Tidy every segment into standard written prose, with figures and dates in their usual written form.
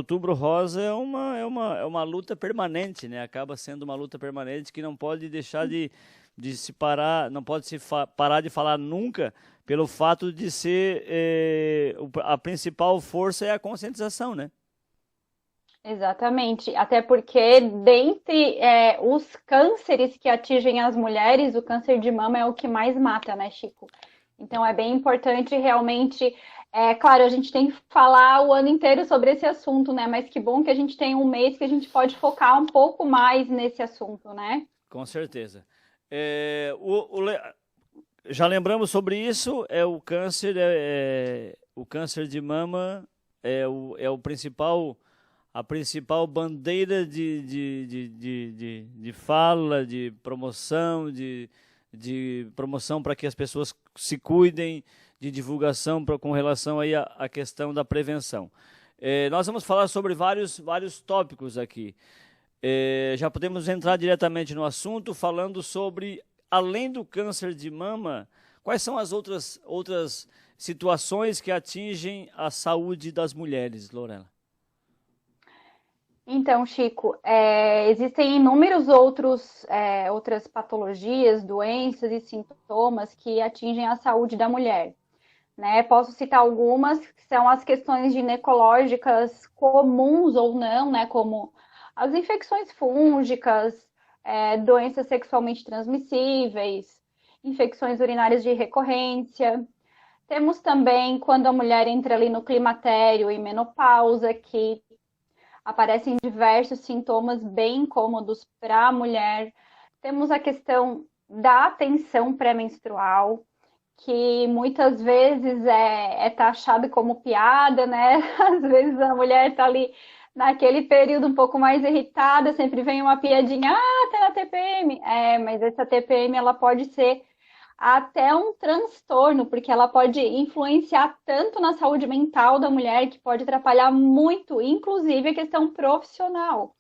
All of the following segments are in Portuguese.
Outubro Rosa é uma luta permanente, né? Acaba sendo uma luta permanente que não pode deixar de se parar, não pode parar de falar nunca, pelo fato de ser a principal força é a conscientização, né? Exatamente, até porque dentre os cânceres que atingem as mulheres, o câncer de mama é o que mais mata, né, Chico? Então é bem importante realmente, claro, a gente tem que falar o ano inteiro sobre esse assunto, né? Mas que bom que a gente tem um mês que a gente pode focar um pouco mais nesse assunto, né? Com certeza. É, já lembramos sobre isso, o câncer de mama é o principal, a principal bandeira de fala, de promoção para que as pessoas se cuidem, de divulgação com relação aí à questão da prevenção. Nós vamos falar sobre vários tópicos aqui. Já podemos entrar diretamente no assunto, falando sobre, além do câncer de mama, quais são as outras situações que atingem a saúde das mulheres, Lorena? Então, Chico, existem inúmeros outras patologias, doenças e sintomas que atingem a saúde da mulher, né? Posso citar algumas que são as questões ginecológicas comuns ou não, né? Como as infecções fúngicas, doenças sexualmente transmissíveis, infecções urinárias de recorrência. Temos também quando a mulher entra ali no climatério e menopausa, que aparecem diversos sintomas bem incômodos para a mulher. Temos a questão da tensão pré-menstrual, que muitas vezes é taxado como piada, né? Às vezes a mulher está ali naquele período um pouco mais irritada, sempre vem uma piadinha, tá na TPM. Mas essa TPM ela pode ser até um transtorno, porque ela pode influenciar tanto na saúde mental da mulher, que pode atrapalhar muito, inclusive a questão profissional,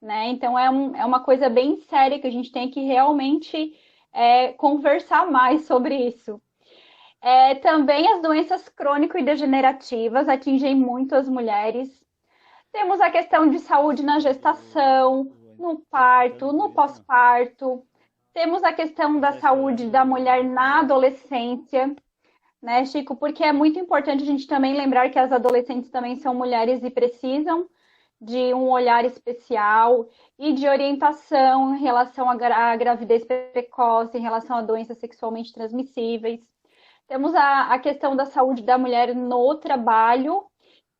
né? Então é uma coisa bem séria que a gente tem que realmente conversar mais sobre isso. Também as doenças crônico e degenerativas atingem muito as mulheres. Temos a questão de saúde na gestação, no Tá parto, cortando no mesmo? Não. pós-parto. Temos a questão Não da tá saúde da estourando mulher o na áudio? adolescência, né, Chico? Porque é muito importante a gente também lembrar que as adolescentes também são mulheres e precisam de um olhar especial e de orientação em relação à gravidez precoce, em relação a doenças sexualmente transmissíveis. Temos a questão da saúde da mulher no trabalho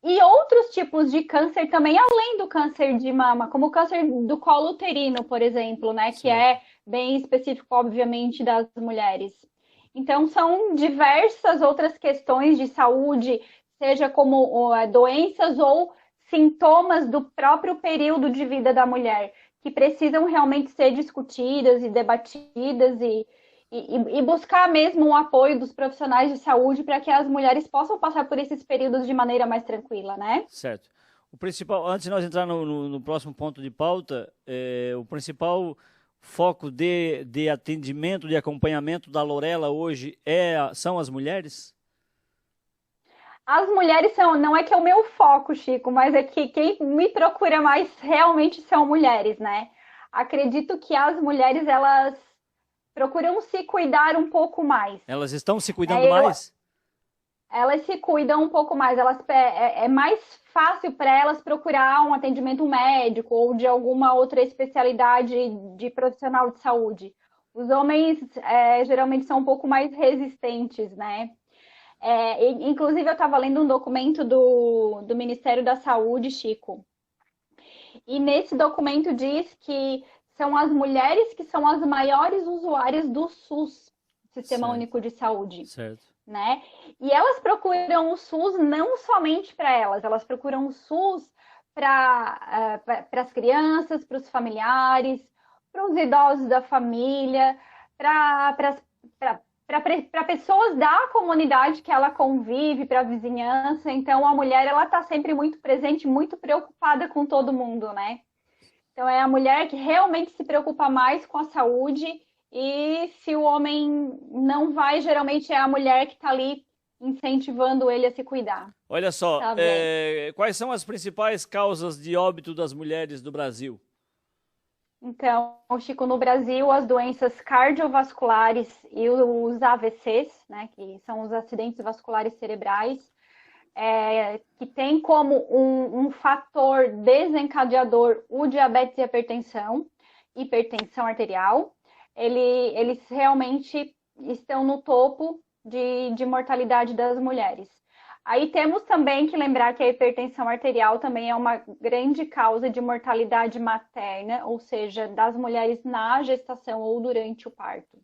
e outros tipos de câncer também, além do câncer de mama, como o câncer do colo uterino, por exemplo, né, que Certo. é bem específico, obviamente, das mulheres. Então, são diversas outras questões de saúde, seja como doenças ou sintomas do próprio período de vida da mulher, que precisam realmente ser discutidas e debatidas e buscar mesmo o apoio dos profissionais de saúde para que as mulheres possam passar por esses períodos de maneira mais tranquila, né? Certo. O principal, antes de nós entrar no próximo ponto de pauta, o principal foco de atendimento, de acompanhamento da Lorela hoje são as mulheres? As mulheres são, não é que é o meu foco, Chico, mas é que quem me procura mais realmente são mulheres, né? Acredito que as mulheres, elas procuram se cuidar um pouco mais. Elas estão se cuidando É, eu, mais? elas se cuidam um pouco mais, é mais fácil para elas procurar um atendimento médico ou de alguma outra especialidade de profissional de saúde. Os homens geralmente são um pouco mais resistentes, né? Inclusive, eu estava lendo um documento do Ministério da Saúde, Chico, e nesse documento diz que são as mulheres que são as maiores usuárias do SUS, Sistema Certo, Único de Saúde, certo. né? E elas procuram o SUS não somente para elas, elas procuram o SUS para as crianças, para os familiares, para os idosos da família, para pessoas da comunidade que ela convive, para a vizinhança. Então, a mulher ela está sempre muito presente, muito preocupada com todo mundo, né? Então, é a mulher que realmente se preocupa mais com a saúde e se o homem não vai, geralmente é a mulher que está ali incentivando ele a se cuidar. Olha só, Tá quais são as principais causas de óbito das mulheres do Brasil? Então, Chico, no Brasil, as doenças cardiovasculares e os AVCs, né, que são os acidentes vasculares cerebrais, que tem como um fator desencadeador o diabetes e a hipertensão arterial, eles realmente estão no topo de mortalidade das mulheres. Aí temos também que lembrar que a hipertensão arterial também é uma grande causa de mortalidade materna, ou seja, das mulheres na gestação ou durante o parto.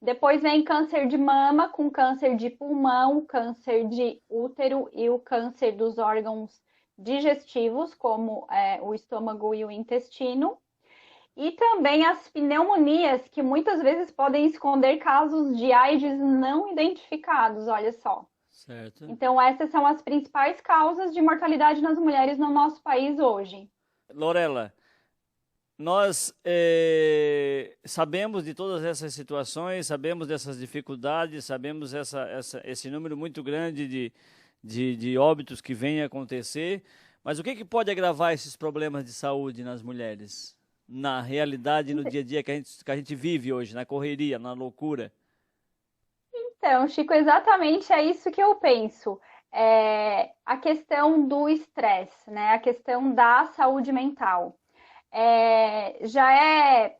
Depois vem câncer de mama, com câncer de pulmão, câncer de útero e o câncer dos órgãos digestivos, como o estômago e o intestino. E também as pneumonias, que muitas vezes podem esconder casos de AIDS não identificados, olha só. Certo. Então, essas são as principais causas de mortalidade nas mulheres no nosso país hoje. Lorela, nós sabemos de todas essas situações, sabemos dessas dificuldades, sabemos esse número muito grande de óbitos que vem a acontecer, mas o que pode agravar esses problemas de saúde nas mulheres? Na realidade, no dia a dia que a gente vive hoje, na correria, na loucura? Então, Chico, exatamente é isso que eu penso. A questão do estresse, né? A questão da saúde mental. Já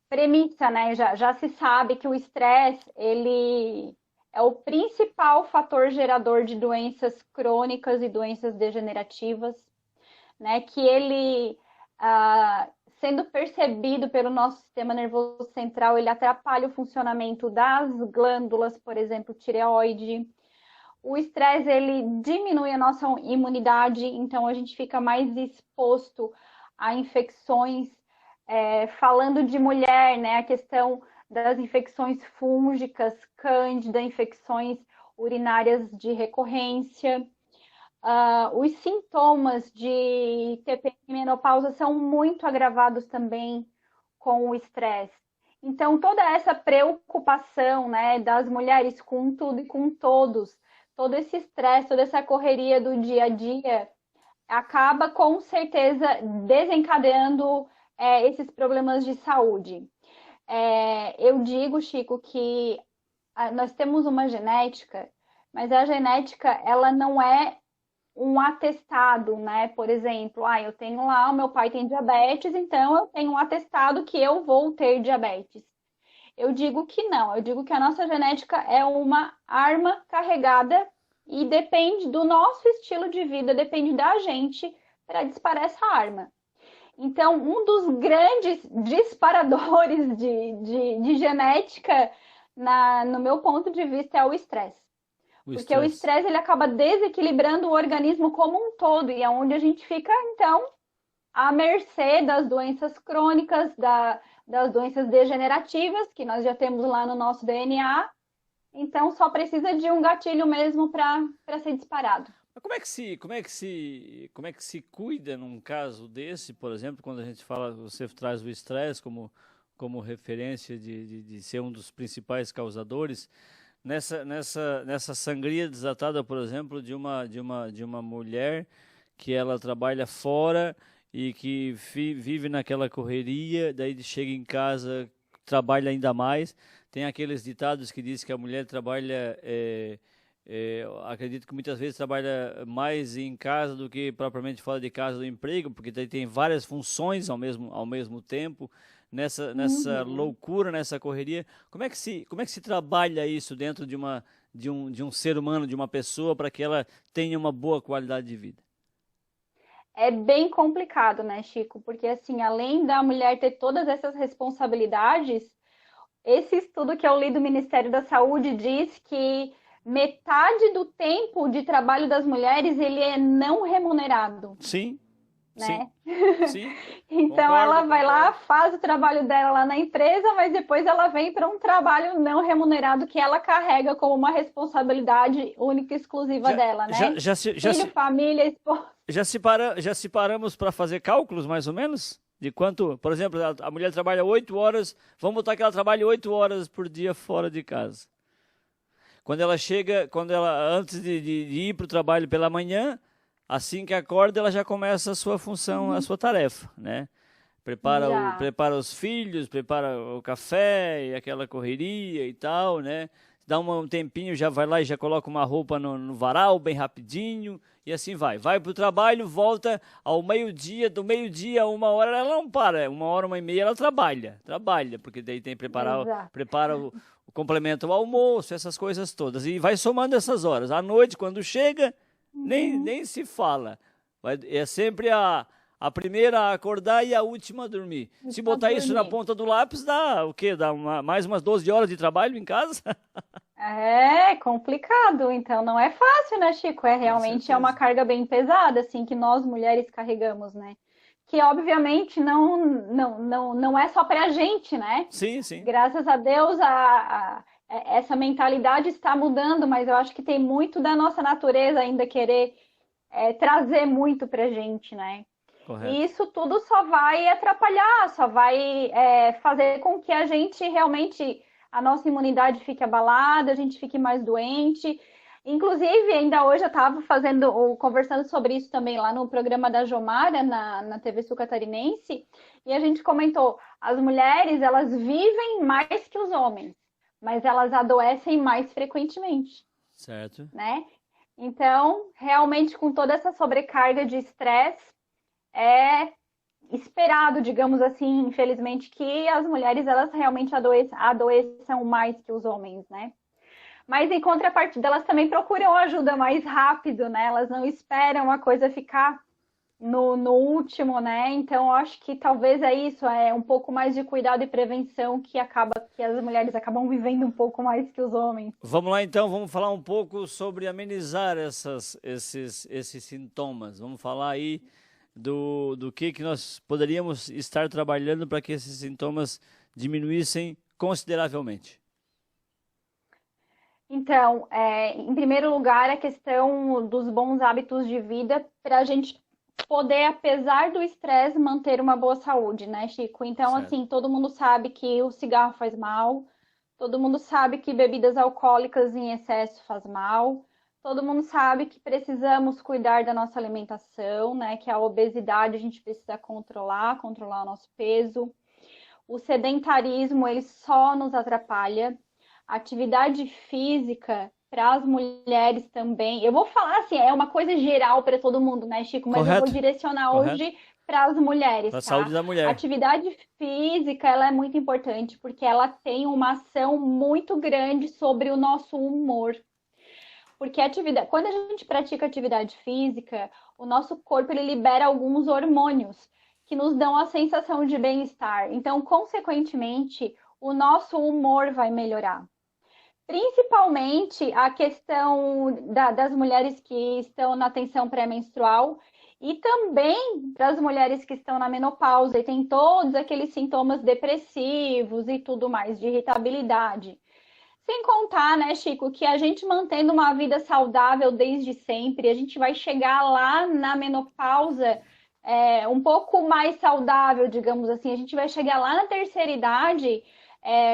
premissa, né? Já se sabe que o estresse, ele é o principal fator gerador de doenças crônicas e doenças degenerativas, né? Que ele, sendo percebido pelo nosso sistema nervoso central, ele atrapalha o funcionamento das glândulas, por exemplo, tireoide. O estresse, ele diminui a nossa imunidade, então a gente fica mais exposto a infecções. Falando de mulher, né, a questão das infecções fúngicas, cândida, infecções urinárias de recorrência. Os sintomas de TPM e menopausa são muito agravados também com o estresse. Então, toda essa preocupação, né, das mulheres com tudo e com todos, todo esse estresse, toda essa correria do dia a dia, acaba com certeza desencadeando esses problemas de saúde. Eu digo, Chico, que nós temos uma genética, mas a genética, ela não é um atestado, né? Por exemplo, eu tenho lá, o meu pai tem diabetes, então eu tenho um atestado que eu vou ter diabetes. Eu digo que não, eu digo que a nossa genética é uma arma carregada e depende do nosso estilo de vida, depende da gente para disparar essa arma. Então, um dos grandes disparadores de genética, no meu ponto de vista, é o estresse. Porque o estresse ele acaba desequilibrando o organismo como um todo, e é onde a gente fica, então, à mercê das doenças crônicas, das doenças degenerativas, que nós já temos lá no nosso DNA. Então, só precisa de um gatilho mesmo para ser disparado. Mas como é que se cuida num caso desse, por exemplo, quando a gente fala, você traz o estresse como referência de ser um dos principais causadores, nessa sangria desatada, por exemplo, de uma mulher que ela trabalha fora e que vive naquela correria, daí chega em casa, trabalha ainda mais. Tem aqueles ditados que diz que a mulher trabalha, acredito que muitas vezes trabalha mais em casa do que propriamente fora de casa do emprego, porque tem várias funções ao mesmo tempo. Nessa loucura, nessa correria, como é que se trabalha isso dentro de um ser humano, de uma pessoa, para que ela tenha uma boa qualidade de vida? É bem complicado, né, Chico? Porque, assim, além da mulher ter todas essas responsabilidades, esse estudo que eu li do Ministério da Saúde diz que metade do tempo de trabalho das mulheres, ele é não remunerado. Sim. Né? Sim. Então ela vai lá, faz o trabalho dela lá na empresa, mas depois ela vem para um trabalho não remunerado que ela carrega como uma responsabilidade única e exclusiva dela, né? Filho, família, esposa. Já separamos para fazer cálculos, mais ou menos? De quanto, por exemplo, a mulher trabalha 8 horas, vamos botar que ela trabalha 8 horas por dia fora de casa. antes de ir para o trabalho pela manhã, assim que acorda, ela já começa a sua função, a sua tarefa, né? Já. Prepara os filhos, prepara o café e aquela correria e tal, né? Dá um tempinho, já vai lá e já coloca uma roupa no varal bem rapidinho e assim vai. Vai para o trabalho, volta ao meio-dia, do meio-dia a 1 hora ela não para, 1 hora, 1h30 ela trabalha, porque daí tem que Exato. prepara o complemento ao almoço, essas coisas todas. E vai somando essas horas. À noite, quando chega, Uhum. nem se fala. É sempre a primeira a acordar e a última a dormir. Se Pra botar isso na dormir. ponta do lápis, dá o quê? Mais umas 12 horas de trabalho em casa? É complicado, então não é fácil, né, Chico? Com Realmente é uma certeza. carga bem pesada, assim, que nós mulheres carregamos, né? Que obviamente não é só pra gente, né? Sim, sim. Graças a Deus essa mentalidade está mudando, mas eu acho que tem muito da nossa natureza ainda querer trazer muito pra gente, né? E Correto. isso tudo só vai atrapalhar, só vai fazer com que a gente realmente, a nossa imunidade fique abalada, a gente fique mais doente. Inclusive, ainda hoje eu estava conversando sobre isso também lá no programa da Jomara, na TV Sul Catarinense, e a gente comentou, as mulheres, elas vivem mais que os homens, mas elas adoecem mais frequentemente, Certo. né? Então, realmente, com toda essa sobrecarga de estresse, é esperado, digamos assim, infelizmente, que as mulheres elas realmente adoeçam mais que os homens, né? Mas em contrapartida, elas também procuram ajuda mais rápido, né? Elas não esperam a coisa ficar no último, né? Então, eu acho que talvez é isso, é um pouco mais de cuidado e prevenção que acaba que as mulheres acabam vivendo um pouco mais que os homens. Vamos lá então, vamos falar um pouco sobre amenizar esses sintomas. Vamos falar aí do que nós poderíamos estar trabalhando para que esses sintomas diminuíssem consideravelmente. Então, em primeiro lugar, a questão dos bons hábitos de vida para a gente poder, apesar do estresse, manter uma boa saúde, né, Chico? Então, Certo. assim, todo mundo sabe que o cigarro faz mal, todo mundo sabe que bebidas alcoólicas em excesso faz mal, todo mundo sabe que precisamos cuidar da nossa alimentação, né? Que a obesidade a gente precisa controlar o nosso peso. O sedentarismo, ele só nos atrapalha. Atividade física para as mulheres também. Eu vou falar assim, é uma coisa geral para todo mundo, né, Chico? Mas eu vou Correto? direcionar Correto? hoje para as mulheres, Para a tá? saúde da mulher. Atividade física, ela é muito importante porque ela tem uma ação muito grande sobre o nosso humor. Porque quando a gente pratica atividade física, o nosso corpo ele libera alguns hormônios que nos dão a sensação de bem-estar. Então, consequentemente, o nosso humor vai melhorar. Principalmente a questão das mulheres que estão na tensão pré-menstrual e também para as mulheres que estão na menopausa e tem todos aqueles sintomas depressivos e tudo mais, de irritabilidade. Sem contar, né, Chico, que a gente mantendo uma vida saudável desde sempre, a gente vai chegar lá na menopausa um pouco mais saudável, digamos assim. A gente vai chegar lá na terceira idade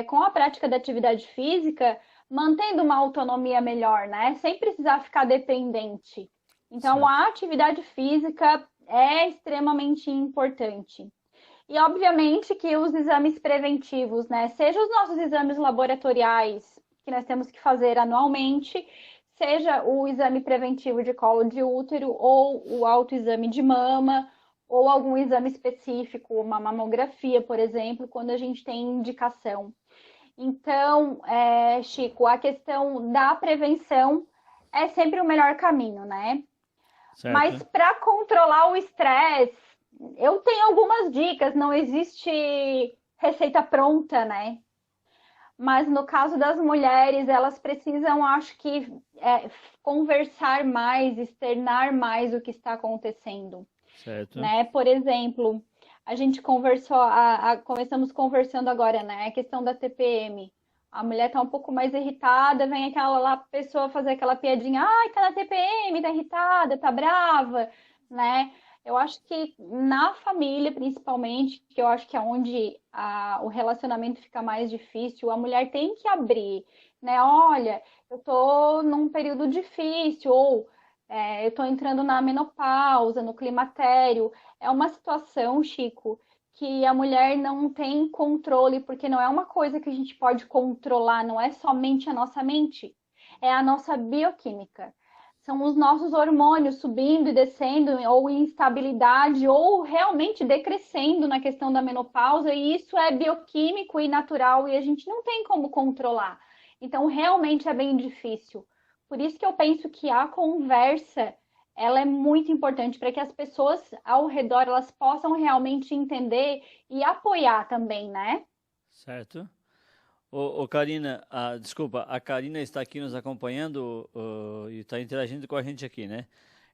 com a prática da atividade física, mantendo uma autonomia melhor, né? Sem precisar ficar dependente. Então, Certo. a atividade física é extremamente importante. E obviamente que os exames preventivos, né? Seja os nossos exames laboratoriais, que nós temos que fazer anualmente, seja o exame preventivo de colo de útero, ou o autoexame de mama, ou algum exame específico, uma mamografia, por exemplo, quando a gente tem indicação. Então, Chico, a questão da prevenção é sempre o melhor caminho, né? Mas Certo. para controlar o estresse, eu tenho algumas dicas, não existe receita pronta, né? Mas no caso das mulheres, elas precisam, acho que, conversar mais, externar mais o que está acontecendo, Certo. né? Por exemplo, a gente começamos conversando agora, né? A questão da TPM. A mulher tá um pouco mais irritada, vem aquela lá pessoa fazer aquela piadinha, ai, tá na TPM, tá irritada, tá brava, né? Eu acho que na família, principalmente, que eu acho que é onde o relacionamento fica mais difícil, a mulher tem que abrir, né? Olha, eu tô num período difícil, ou eu tô entrando na menopausa, no climatério. É uma situação, Chico, que a mulher não tem controle, porque não é uma coisa que a gente pode controlar, não é somente a nossa mente, é a nossa bioquímica. São os nossos hormônios subindo e descendo, ou em instabilidade, ou realmente decrescendo na questão da menopausa, e isso é bioquímico e natural, e a gente não tem como controlar. Então, realmente é bem difícil. Por isso que eu penso que a conversa, ela é muito importante para que as pessoas ao redor elas possam realmente entender e apoiar também, né? Certo? Karina, desculpa, a Karina está aqui nos acompanhando e está interagindo com a gente aqui, né?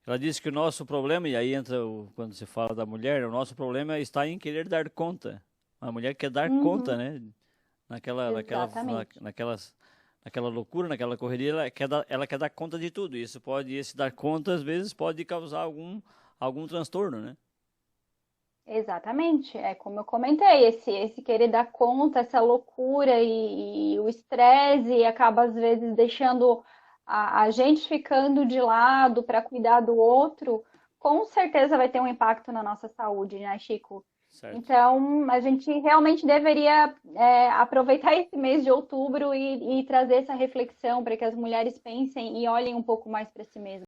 Ela disse que o nosso problema, e aí entra quando se fala da mulher, o nosso problema está em querer dar conta. A mulher quer dar conta, Uhum, né? Naquela, naquela, na- exatamente. naquelas, naquela loucura, naquela correria, ela quer dar conta de tudo. Esse dar conta, às vezes, pode causar algum transtorno, né? Exatamente, é como eu comentei, esse querer dar conta, essa loucura e o estresse acaba às vezes deixando a gente ficando de lado para cuidar do outro, com certeza vai ter um impacto na nossa saúde, né, Chico? Certo. Então, a gente realmente deveria aproveitar esse mês de outubro e trazer essa reflexão para que as mulheres pensem e olhem um pouco mais para si mesmas.